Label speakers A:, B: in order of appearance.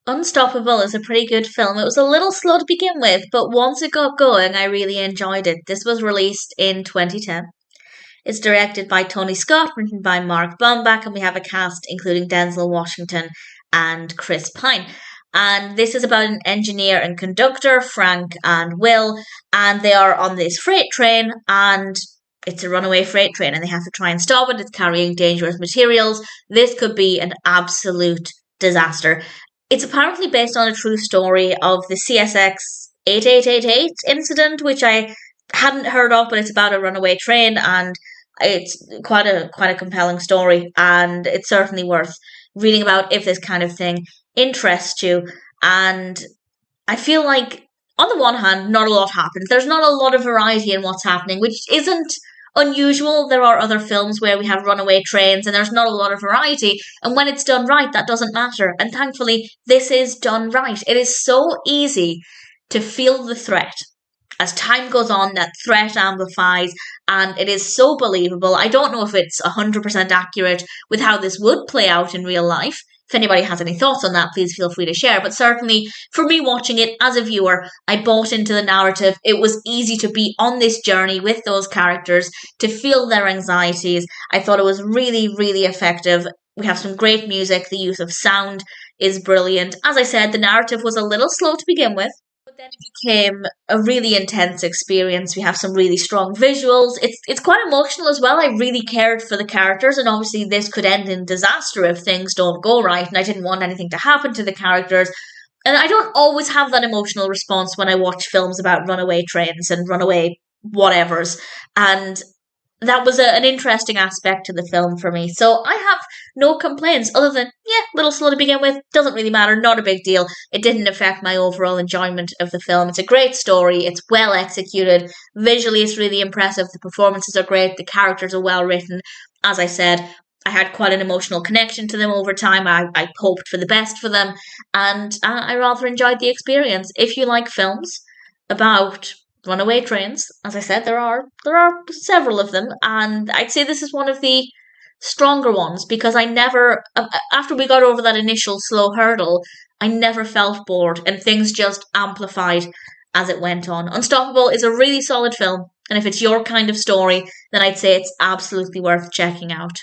A: Unstoppable is a pretty good film. It was a little slow to begin with, but once it got going, I really enjoyed it. This was released in 2010. It's directed by Tony Scott, written by Mark Bomback, and we have a cast including Denzel Washington and Chris Pine. And this is about an engineer and conductor, Frank and Will, and they are on this freight train, and it's a runaway freight train, and they have to try and stop it. It's carrying dangerous materials. This could be an absolute disaster. It's apparently based on a true story of the CSX 8888 incident, which I hadn't heard of, but it's about a runaway train, and it's quite a compelling story, and it's certainly worth reading about if this kind of thing interests you. And I feel like, on the one hand, not a lot happens. There's not a lot of variety in what's happening, which isn't unusual. There are other films where we have runaway trains and there's not a lot of variety. And when it's done right, that doesn't matter. And thankfully, this is done right. It is so easy to feel the threat. As time goes on, that threat amplifies, and it is so believable. I don't know if it's 100% accurate with how this would play out in real life. If anybody has any thoughts on that, please feel free to share. But certainly, for me watching it as a viewer, I bought into the narrative. It was easy to be on this journey with those characters, to feel their anxieties. I thought it was really, really effective. We have some great music. The use of sound is brilliant. As I said, the narrative was a little slow to begin with, but then it became a really intense experience. We have some really strong visuals. It's quite emotional as well. I really cared for the characters, and obviously this could end in disaster if things don't go right, and I didn't want anything to happen to the characters. And I don't always have that emotional response when I watch films about runaway trains and runaway whatevers. And that was an interesting aspect to the film for me. So I have no complaints other than, yeah, little slow to begin with. Doesn't really matter. Not a big deal. It didn't affect my overall enjoyment of the film. It's a great story. It's well executed. Visually, it's really impressive. The performances are great. The characters are well written. As I said, I had quite an emotional connection to them over time. I hoped for the best for them. And I rather enjoyed the experience. If you like films about runaway trains, as I said, there are several of them, and I'd say this is one of the stronger ones because I never, after we got over that initial slow hurdle, I never felt bored, and things just amplified as it went on. Unstoppable is a really solid film, and if it's your kind of story, then I'd say it's absolutely worth checking out.